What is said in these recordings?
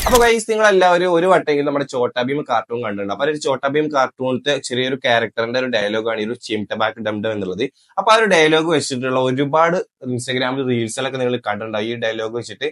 അപ്പൊ ഗൈസ് നിങ്ങൾ എല്ലാവരും ഒരു വട്ടെങ്കിലും നമ്മുടെ ചോട്ടാ ഭീം കാർട്ടൂൺ കണ്ടിട്ടുണ്ട്. അപ്പൊ ഒരു ചോട്ടാ ഭീം കാർട്ടൂണിലത്തെ ചെറിയൊരു ക്യാരക്ടറിന്റെ ഒരു ഡയലോഗാണ് ഈ ഒരു ചിംടബാക്ക് ഡം ഡം എന്നുള്ളത്. അപ്പൊ ആ ഒരു ഡയലോഗ് വെച്ചിട്ടുള്ള ഒരുപാട് ഇൻസ്റ്റാഗ്രാമിൽ റീൽസിലൊക്കെ നിങ്ങൾ കണ്ടിട്ടുണ്ടാവും. ഈ ഡയലോഗ് വെച്ചിട്ട്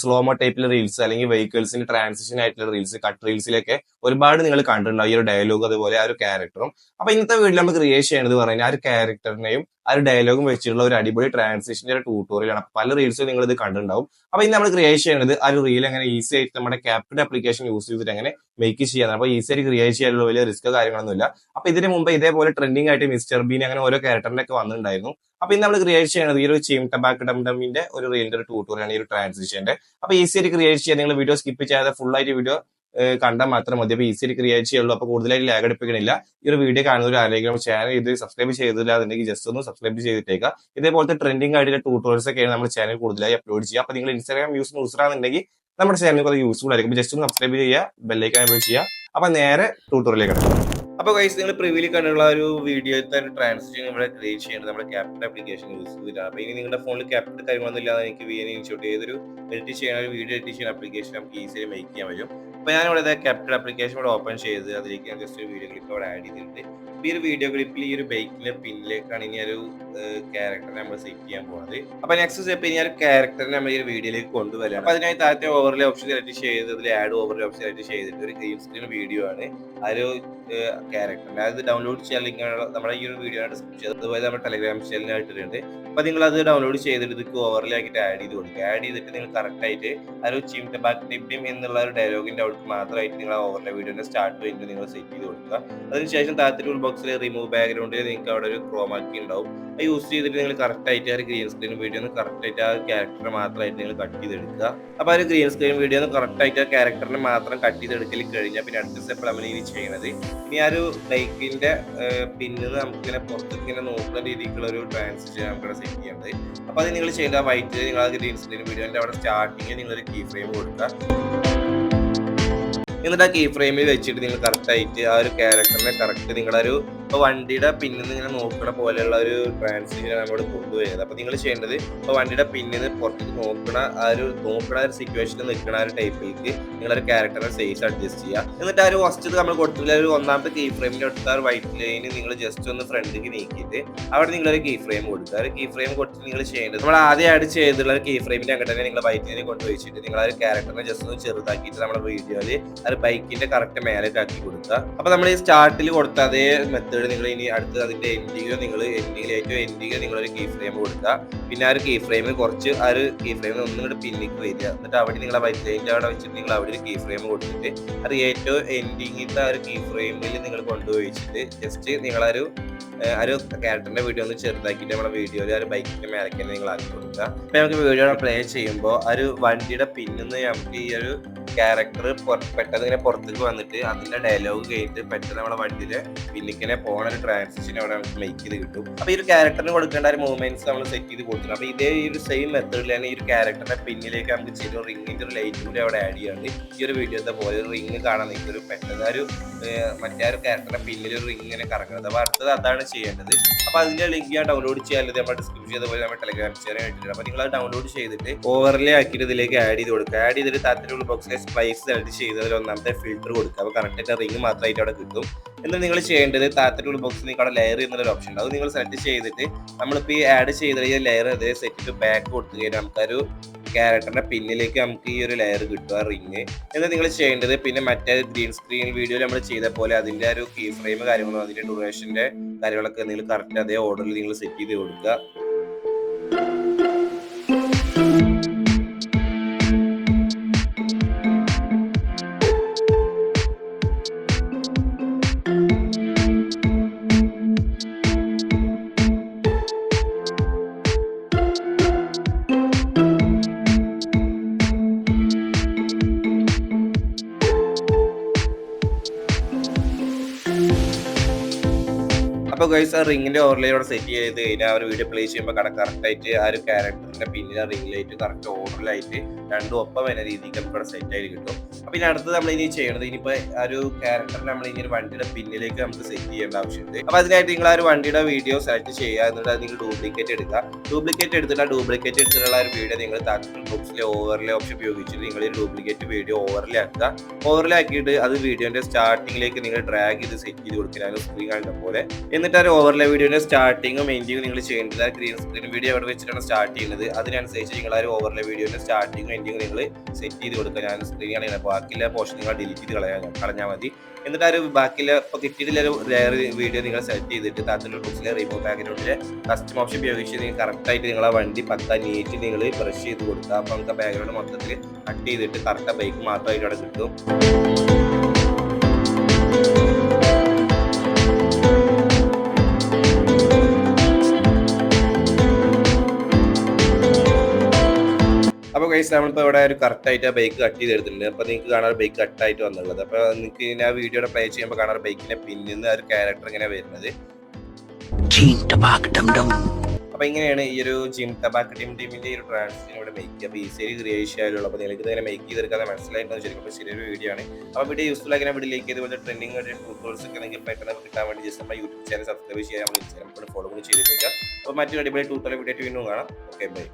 സ്ലോമോ ടൈപ്പിലെ റീൽസ് അല്ലെങ്കിൽ വെഹിക്കിൾസിന്റെ ട്രാൻസിഷൻ ആയിട്ടുള്ള റീൽസ്, കട്ട് റീൽസിലൊക്കെ ഒരുപാട് നിങ്ങൾ കണ്ടിട്ടുണ്ടാവും ഈ ഒരു ഡയലോഗ് അതുപോലെ ആ ഒരു ക്യാരക്ടറും. അപ്പൊ ഇന്നത്തെ വീഡിയോ നമ്മൾ ക്രിയേറ്റ് ചെയ്യണത് പറഞ്ഞാൽ ആ ഒരു ക്യാരക്ടറിനെയും ആ ഒരു ഡയലോഗും വെച്ചിട്ടുള്ള ഒരു അടിപൊളി ട്രാൻസിഷന്റെ ഒരു ട്യൂട്ടോറിയലാണ്. പല റീൽസും നിങ്ങൾ ഇത് കണ്ടിട്ടുണ്ടാവും. അപ്പൊ ഇന്ന് നമ്മൾ ക്രിയേറ്റ് ചെയ്യുന്നത് ആ ഒരു റീൽ എങ്ങനെ ഈസി ആയിട്ട് നമ്മുടെ ക്യാപ്കട്ട് ആപ്ലിക്കേഷൻ യൂസ് ചെയ്തിട്ട് എങ്ങനെ മേക്ക് ചെയ്യാൻ. അപ്പൊ ഈസി ആയിട്ട് ക്രിയേറ്റ് ചെയ്യാനുള്ള വലിയ റിസ്ക് കാര്യങ്ങളൊന്നുമില്ല. അപ്പൊ ഇതിന് മുമ്പ് ഇതേപോലെ ട്രെൻഡിങ് ആയിട്ട് മിസ്റ്റർ ബീൻ അങ്ങനെ ഓരോ ക്യാരക്ടറിന്റെ ഒക്കെ വന്നിട്ടുണ്ടായിരുന്നു. അപ്പൊ ഇന്ന് നമ്മൾ ക്രിയേറ്റ് ചെയ്യുന്നത് ഈ ഒരു ചിംടബാക്ക് ഡം ഡമിന്റെ ഒരു റീലിന്റെ ഒരു ട്യൂട്ടോറിയലാണ് ഈ ഒരു ട്രാൻസിഷന്റെ. അപ്പൊ ഈസി ആയിട്ട് ക്രിയേറ്റ് ചെയ്യാൻ നിങ്ങൾ വീഡിയോ സ്കിപ്പ് ചെയ്യാതെ ഫുൾ ആയിട്ട് വീഡിയോ കണ്ടാൽ മാത്രം മതി. അപ്പൊ ഈസി ആയിട്ട് ക്രിയേറ്റ് ചെയ്യുള്ളൂ. അപ്പൊ കൂടുതലായിട്ട് ലാഗ് എടുപ്പിക്കണില്ല. ഈ ഒരു വീഡിയോ കാണുന്ന ആരെങ്കിലും ചാനൽ ഇത് സബ്സ്ക്രൈബ് ചെയ്തില്ല എന്നുണ്ടെങ്കിൽ ജസ്റ്റ് ഒന്ന് സബ്സ്ക്രൈബ് ചെയ്തിട്ടേക്കുക. ഇതേപോലത്തെ ട്രെൻഡിങ് ആയിട്ടുള്ള ട്യൂട്ടോറിയൽസ് ഒക്കെയാണ് നമ്മുടെ ചാനൽ കൂടുതലായി അപ്ലോഡ് ചെയ്യുക. അപ്പൊ നിങ്ങൾ ഇൻസ്റ്റാഗ്രാം യൂസർ ആണെന്നുണ്ടെങ്കിൽ നമ്മുടെ ചാനൽ കുറേ യൂസ്ഫുൾ ആയിരിക്കും. ജസ്റ്റ് ഒന്ന് സബ്സ്ക്രൈബ് ചെയ്യുക, ബെല്ലൈക്കൻ എനേബിൾ ചെയ്യുക. അപ്പൊ നേരെ ട്യൂട്ടോറിയലിലേക്ക് കിടക്കും. അപ്പൊ ഗൈസ് നിങ്ങൾ പ്രിവ്യൂവിൽ കണ്ടുള്ള ഒരു വീഡിയോത്തെ ട്രാൻസിഷൻ ഇവിടെ ക്രിയേറ്റ് ചെയ്യുന്നത് നമ്മുടെ ക്യാപ്കട്ട് ആപ്ലിക്കേഷൻ യൂസ് ചെയ്തിട്ടാണ്. അപ്പൊ ഇനി നിങ്ങളുടെ ഫോണിൽ ക്യാപ്കട്ട് കാര്യങ്ങളൊന്നും ഇല്ലാതെ എനിക്ക് ഇൻഷോട്ട് ഏതൊരു എഡിറ്റ് ചെയ്യാൻ ഒരു വീഡിയോ എഡിറ്റ് ചെയ്യുന്ന ആപ്ലിക്കേഷൻ നമുക്ക് ഈസിയായി മേക്ക് ചെയ്യാൻ പറ്റും. അപ്പൊ ഞാനിവിടെ ക്യാപ്കട്ട് ആപ്ലിക്കേഷൻ ഇവിടെ ഓപ്പൺ ചെയ്ത് അതിലേക്ക് ഞാൻ ജസ്റ്റ് ഒരു വീഡിയോ ക്ലിപ്പ് അവിടെ ആഡ് ചെയ്തിട്ടുണ്ട്. ഈ ഒരു വീഡിയോ ക്ലിപ്പിൽ ഈ ഒരു ബൈക്കിന്റെ പിന്നിലേക്കാണ് ഇനി ഒരു ക്യാരക്ടർ നമ്മൾ സെറ്റ് ചെയ്യാൻ പോകുന്നത്. അപ്പൊ നെക്സ്റ്റ് സ്റ്റെപ്പ് ഇനി ഒരു ക്യാരക്ടറിനെ നമ്മൾ ഈ ഒരു വീഡിയോയിലേക്ക് കൊണ്ടുവരാം. അപ്പൊ അതിനായി താഴത്തെ ഓവർലേ ഓപ്ഷൻ സെലക്ട് ചെയ്ത് അതിൽ ആഡ് ഓവർലേ ഓപ്ഷൻ സെലക്ട് ചെയ്തിട്ട് ഒരു ഗ്രീൻ സ്ക്രീൻ വീഡിയോ ആണ് ആ ഒരു ക്യാരക്ടറിനെ അത് ഡൗൺലോഡ് ചെയ്യാൻ ലിങ്ക് നമ്മുടെ ഈ ഒരു വീഡിയോ ഡിസ്ക്രിപ്ഷൻ അതുപോലെ നമ്മുടെ ടെലഗ്രാം ചാനലിനായിട്ടുണ്ട്. അപ്പൊ നിങ്ങൾ അത് ഡൗൺലോഡ് ചെയ്തിട്ട് ഇതൊക്കെ ഓവർലേ ആക്കിയിട്ട് ആഡ് ചെയ്ത് കൊടുക്കുക. ആഡ് ചെയ്തിട്ട് നിങ്ങൾ കറക്റ്റ് ആയിട്ട് ആ ഒരു ചിംടബാക്ക് ടിപ്പിം എന്നുള്ള ഒരു ഡയലോഗിന്റെ ഔട്ട് മാത്രമായിട്ട് നിങ്ങൾ ഓവർലേ വീഡിയോന്റെ സ്റ്റാർട്ട് കഴിഞ്ഞിട്ട് നിങ്ങൾ സെറ്റ് ചെയ്ത് കൊടുക്കുക. അതിനുശേഷം താഴത്തെ ടൂൾ ബോക്സിൽ റിമൂവ് ബാക്ക്ഗ്രൗണ്ടിൽ നിങ്ങൾക്ക് അവിടെ ഒരു ക്രോമാക്കി ഉണ്ടാവും. അത് യൂസ് ചെയ്തിട്ട് നിങ്ങൾ കറക്റ്റ് ആയിട്ട് ആ ഒരു ഗ്രീൻ സ്ക്രീൻ വീഡിയോ കറക്റ്റ് ആയിട്ട് ആ ക്യാരക്ടറെ മാത്രമായിട്ട് നിങ്ങൾ കട്ട് ചെയ്തെടുക്കുക. അപ്പൊ ആ ഒരു ഗ്രീൻ സ്ക്രീൻ വീഡിയോ കറക്റ്റ് ആയിട്ട് ആ ക്യാരക്ടറിനെ മാത്രം കട്ട് ചെയ്തെടുക്കൽ കഴിഞ്ഞാൽ പിന്നെ അടുത്ത സ്റ്റെപ്പ് നമ്മൾ ഇനി ചെയ്യുന്നത് ഇനി ആ ഒരു ബൈക്കിന്റെ പിന്നിൽ നമുക്കിങ്ങനെ പുറത്തേക്ക് ഇങ്ങനെ നോക്കുന്ന രീതിക്കുള്ള ഒരു ട്രാൻസിഷൻ നമുക്കിവിടെ സെറ്റ് ചെയ്യുന്നത്. അപ്പൊ അത് നിങ്ങൾ ചെയ്യേണ്ട വൈറ്റ് നിങ്ങൾ ആ ഗ്രീൻ സ്ക്രീൻ വീഡിയോന്റെ അവിടെ സ്റ്റാർട്ടിങ് നിങ്ങളൊരു കീ ഫ്രെയിം കൊടുക്കുക. എന്നിട്ട് ആ കീ ഫ്രെയിമിൽ വെച്ചിട്ട് നിങ്ങൾ കറക്റ്റ് ആയിട്ട് ആ ഒരു ക്യാരക്ടറിനെ കറക്റ്റ് നിങ്ങളുടെ ഒരു വണ്ടിയുടെ പിന്നിൽ നിന്ന് ഇങ്ങനെ നോക്കണ പോലെയുള്ള ഒരു ട്രാൻസിഷൻ നമ്മോട് കൊണ്ടുവരുന്നത്. അപ്പൊ നിങ്ങൾ ചെയ്യേണ്ടത് ഇപ്പൊ വണ്ടിയുടെ പിന്നിൽ നിന്ന് പുറത്തേക്ക് നോക്കണ ഒരു സിറ്റുവേഷനിൽ നിൽക്കുന്ന ആ ഒരു ടൈപ്പിലേക്ക് നിങ്ങളൊരു ക്യാരക്ടറിന്റെ സൈസ് അഡ്ജസ്റ്റ് ചെയ്യുക. എന്നിട്ട് ആ ഒരു ഫസ്റ്റ് നമ്മൾ കൊടുത്തില്ല ഒരു ഒന്നാമത്തെ കീ ഫ്രെയിമിന്റെ അടുത്ത ആ ഒരു വൈറ്റ് ലൈന് നിങ്ങൾ ജസ്റ്റ് ഒന്ന് ഫ്രണ്ടിലേക്ക് നീക്കിയിട്ട് അവിടെ നിങ്ങളൊരു കീ ഫ്രെയിം കൊടുക്കുക. ഒരു കീ ഫ്രെയിം കൊടുത്തിട്ട് നിങ്ങൾ ചെയ്യേണ്ടത് നമ്മൾ ആദ്യം ആഡ് ചെയ്തിട്ടുള്ള ഒരു കീ ഫ്രെയിമിന്റെ അങ്ങോട്ട് തന്നെ നിങ്ങൾ വൈറ്റ് ലൈനെ കൊണ്ടുവച്ചിട്ട് നിങ്ങൾ ആ ഒരു ക്യാരക്ടറിനെ ജസ്റ്റ് ഒന്ന് ചെറുതാക്കിയിട്ട് നമ്മുടെ വീഡിയോയിൽ ബൈക്കിന്റെ കറക്റ്റ് മേലേക്ക് ആക്കി കൊടുക്കുക. അപ്പൊ നമ്മൾ ഈ സ്റ്റാർട്ടിൽ കൊടുത്ത അതേ മെത്തേഡ് നിങ്ങൾ ഇനി അടുത്ത് അതിന്റെ എൻഡിങ്ങിലോ നിങ്ങൾ ഒരു കീ ഫ്രെയിം കൊടുക്കുക. പിന്നെ ആ ഒരു കീ ഫ്രെയിം കുറച്ച് ആ ഒരു കീ ഫ്രെയിമിൽ ഒന്നും പിന്നിക്ക് വരിക. എന്നിട്ട് അവിടെ നിങ്ങളെ വൈറ്റ് ലൈനിന്റെ അവിടെ വെച്ചിട്ട് നിങ്ങൾ അവിടെ ഒരു കീ ഫ്രെയിം കൊടുത്തിട്ട് അത് ഏറ്റവും എൻഡിങ്ങിന്റെ ആ ഒരു കീ ഫ്രെയിമിൽ നിങ്ങൾ കൊണ്ടുപോയിച്ചിട്ട് ജസ്റ്റ് നിങ്ങളൊരു ഒരു ക്യാരക്ടറിന്റെ വീഡിയോ ഒന്ന് ചെറുതാക്കിയിട്ട് നമ്മുടെ വീഡിയോയിൽ ആ ഒരു ബൈക്കിന്റെ മേലേക്ക് തന്നെ നിങ്ങൾ ആക്കി കൊടുക്കുക. അപ്പൊ നമുക്ക് വീഡിയോ പ്ലേ ചെയ്യുമ്പോൾ ആ ഒരു വണ്ടിയുടെ പിന്നിന്ന് നമുക്ക് ഈ ഒരു ക്യാരക്ടർ പെട്ടെന്ന് ഇങ്ങനെ പുറത്തേക്ക് വന്നിട്ട് അതിന്റെ ഡയലോഗ് കഴിഞ്ഞിട്ട് പെട്ടെന്ന് നമ്മുടെ വണ്ടിയിലെ പിന്നിക്കിനെ പോണ ഒരു ട്രാൻസിഷൻ അവിടെ നമുക്ക് മേക്ക് ചെയ്ത് കിട്ടും. അപ്പൊ ഈ ഒരു ക്യാരക്ടറിന് കൊടുക്കേണ്ട ഒരു മൂവ്മെന്റ്സ് നമ്മൾ സെറ്റ് ചെയ്ത് കൊടുക്കണം. അപ്പൊ ഇതേ ഈ ഒരു സെയിം മെത്തേഡിൽ തന്നെ ഈ ഒരു ക്യാരക്ടറിന്റെ പിന്നിലേക്ക് നമുക്ക് ചെറിയ റിങ്ങിന്റെ ഒരു ലൈറ്റ് കൂടി അവിടെ ആഡ് ചെയ്യാണ്ട് ഈ ഒരു വീഡിയോത്തെ പോലെ ഒരു റിങ് കാണാൻ നിങ്ങൾക്ക് ഒരു പെട്ടെന്ന് ഒരു മറ്റേ ഒരു ക്യാരക്ടറിന്റെ പിന്നിൽ ഒരു റിങ് ഇങ്ങനെ കറങ്ങുന്നത്. അപ്പൊ അടുത്തത് അതാണ് ചെയ്യേണ്ടത്. അപ്പൊ അതിന്റെ ലിങ്ക് ഞാൻ ഡൗൺലോഡ് ചെയ്യാനുള്ളത് നമ്മുടെ ഡിസ്ക്രിപ്ഷൻ ചെയ്തപോലെ നമ്മുടെ ടെലഗ്രാം ചാനൽ ആയിട്ടുണ്ട്. അപ്പൊ നിങ്ങൾ അത് ഡൗൺലോഡ് ചെയ്തിട്ട് ഓവർലേ ആക്കിയിട്ട് ഇതിലേക്ക് ആഡ് ചെയ്ത് കൊടുക്കുക. ആഡ് ചെയ്തിട്ട് താഴത്തെ ബോക്സിലെ സ്പ്ലൈസ് സെലക്ട് ചെയ്തതിൽ ഒന്നാമത്തെ ഫിൽറ്റർ കൊടുക്കുക. അപ്പൊ കറക്റ്റ് റിങ് മാത്രമായിട്ട് അവിടെ കിട്ടും. എന്നിട്ട് നിങ്ങൾ ചെയ്യേണ്ടത് താഴത്തെ ബോക്സിൽ നിങ്ങൾക്ക് അവിടെ ലെയർ എന്നൊരു ഓപ്ഷൻ ഉണ്ട്. അത് നിങ്ങൾ സെലക്ട് ചെയ്തിട്ട് നമ്മളിപ്പോൾ ഈ ആഡ് ചെയ്ത ഈ ലെയർ അതേ സെറ്റ് ബാക്ക് കൊടുത്തു കഴിഞ്ഞാൽ നമുക്കൊരു ക്യാരക്ടറിന്റെ പിന്നിലേക്ക് നമുക്ക് ഈ ഒരു ലെയർ കിട്ടുക റിങ്. എന്നിട്ട് നിങ്ങൾ ചെയ്യേണ്ടത് പിന്നെ മറ്റേ ഗ്രീൻ സ്ക്രീൻ വീഡിയോയിൽ നമ്മൾ ചെയ്ത പോലെ അതിന്റെ ഒരു കീ ഫ്രെയിം കാര്യങ്ങളും അതിന്റെ ഡ്യൂറേഷന്റെ കാര്യങ്ങളൊക്കെ നിങ്ങൾ കറക്റ്റ് അതേ ഓർഡറിൽ നിങ്ങൾ സെറ്റ് ചെയ്ത് കൊടുക്കുക. അപ്പോൾ ഗൈസ് ആ റിങ്ങിന്റെ ഓവർലേ അവിടെ സെറ്റ് ചെയ്ത് കഴിഞ്ഞാൽ ആ ഒരു വീഡിയോ പ്ലേ ചെയ്യുമ്പോൾ കറക്റ്റ് ആയിട്ട് ആ ഒരു ക്യാരക്ടർ ക്യാരക്ടറിന്റെ പിന്നിലെ റിംഗ് ലൈറ്റ് കറക്റ്റ് ഓർഡറിലായിട്ട് രണ്ടും ഒപ്പം വരുന്ന രീതിക്ക് നമുക്ക് ഇവിടെ സെറ്റ് ആയിട്ട് കിട്ടും. അപ്പൊ ഇനി അടുത്തത് നമ്മൾ ഇനി ചെയ്യണത് ഇനിയിപ്പോ ആ ഒരു ക്യാരക്ടറിനെ നമ്മൾ ഇനി ഒരു വണ്ടിയുടെ പിന്നിലേക്ക് നമുക്ക് സെറ്റ് ചെയ്യേണ്ട ആവശ്യമുണ്ട്. അപ്പൊ അതിനായിട്ട് നിങ്ങൾ ആ ഒരു വണ്ടിയുടെ വീഡിയോ സെലക്ട് ചെയ്യുക, എന്നിട്ട് നിങ്ങൾ ഡ്യൂപ്ലിക്കേറ്റ് എടുക്കുക. ഡ്യൂപ്ലിക്കേറ്റ് എടുത്തിട്ടുള്ള ഒരു വീഡിയോ നിങ്ങൾ താഴത്തെ ബോക്സിലെ ഓവർലേ ഓപ്ഷൻ ഉപയോഗിച്ചിട്ട് നിങ്ങൾ ഡ്യൂപ്ലിക്കേറ്റ് വീഡിയോ ഓവർലേ ആക്കുക. ഓവർലേ ആക്കിയിട്ട് അത് വീഡിയോന്റെ സ്റ്റാർട്ടിങ്ങിലേക്ക് നിങ്ങൾ ഡ്രാഗ് ചെയ്ത് സെറ്റ് ചെയ്ത് കൊടുക്കുക സ്ക്രീൻ കാണുന്ന പോലെ. എന്നിട്ട് ആ ഓവർലേ വീഡിയോന്റെ സ്റ്റാർട്ടിങ്ങും എൻഡിങ്ങും നിങ്ങൾ ചെയ്യേണ്ടത് ഗ്രീൻ സ്ക്രീൻ വീഡിയോ എവിടെ വെച്ചിട്ടാണ് സ്റ്റാർട്ട് ചെയ്യുന്നത് അതിനനുസരിച്ച് നിങ്ങൾ ആ ഒരു ഓവർലേ വീഡിയോന്റെ സ്റ്റാർട്ടിങ്ങും എൻഡിങ്ങും നിങ്ങൾ സെറ്റ് ചെയ്ത് കൊടുക്കുക. ഞാൻ സ്ക്രീൻ കാണുക, ബാക്കിയുള്ള പോർഷൻ നിങ്ങൾ ഡിലീറ്റ് ചെയ്ത് കളഞ്ഞാൽ മതി. എന്നിട്ട് ആ ഒരു ബാക്കിയുള്ള ഇപ്പോൾ കിട്ടിയിട്ടുള്ള ലെയർ വീഡിയോ നിങ്ങൾ സെലക്ട് ചെയ്തിട്ട് താഴത്തെ ബോക്സിലെ റിമൂവ് ബാക്ക്ഗ്രൗണ്ടിലെ കസ്റ്റം ഓപ്ഷൻ ഉപയോഗിച്ച് നിങ്ങൾ കറക്റ്റായിട്ട് നിങ്ങൾ ആ വണ്ടി പക്ക നീറ്റ് നിങ്ങൾ ബ്രഷ് ചെയ്ത് കൊടുക്കുക. അപ്പോൾ നമുക്ക് ബാക്ക്ഗ്രൗണ്ട് മൊത്തത്തിൽ കട്ട് ചെയ്തിട്ട് കറക്റ്റ് ബൈക്ക് മാത്രമായിട്ട് അവിടെ കിട്ടും. അപ്പോൾ ഗൈസ് നമ്മളിപ്പോൾ ഇവിടെ ഒരു കറക്റ്റായിട്ട് ആ ബൈക്ക് കട്ട് ചെയ്തെടുത്തിട്ടുണ്ട്. അപ്പോൾ നിങ്ങൾക്ക് കാണാൻ ബൈക്ക് കട്ടായിട്ട് വന്നുള്ളത്. അപ്പോൾ നിങ്ങൾക്ക് ആ വീഡിയോയുടെ പ്ലേ ചെയ്യുമ്പോൾ കാണാൻ ബൈക്കിന്റെ പിന്നിൽ നിന്ന് ആ ഒരു ക്യാരക്ടർ ഇങ്ങനെ വരുന്നത്. അപ്പോൾ ഇങ്ങനെയാണ് ഈ ഒരു ജിം ടബാക്ക് ടീമിന്റെ ഈ ഒരു ട്രാൻസിഷൻ ഇവിടെ മേക്ക് ചെയ്യുക. അപ്പോൾ ഈസിയായി ക്രിയേഷൻ ആയാലുള്ളൂ. അപ്പോൾ നിങ്ങൾക്ക് ഇതിനെ മേക്ക് ചെയ്തെടുക്കാൻ മനസ്സിലായിട്ടുണ്ടെന്ന് ശരിക്കും ശരിയൊരു വീഡിയോ ആണ്. അപ്പോൾ വീഡിയോ യൂസ്ഫുൾ ആക്കി വീഡിയോയിലേക്ക് ഇതുപോലെ ട്രെൻഡിങ് ട്യൂട്ടോറിയൽസ് ഒക്കെ നിങ്ങൾക്ക് പെട്ടെന്ന് കിട്ടാൻ വേണ്ടി ജസ്റ്റ് നമ്മുടെ യൂട്യൂബ് ചാനൽ സബ്സ്ക്രൈബ് ചെയ്യാൻ, നമ്മൾ ഇൻസ്റ്റാഗ്രാം ഫോളോ ചെയ്തിട്ടേക്കാം. അപ്പോൾ മറ്റൊരു അടിപൊളി ട്യൂട്ടോറിയൽ വീഡിയോ വീണ്ടും കാണാം. Okay, by.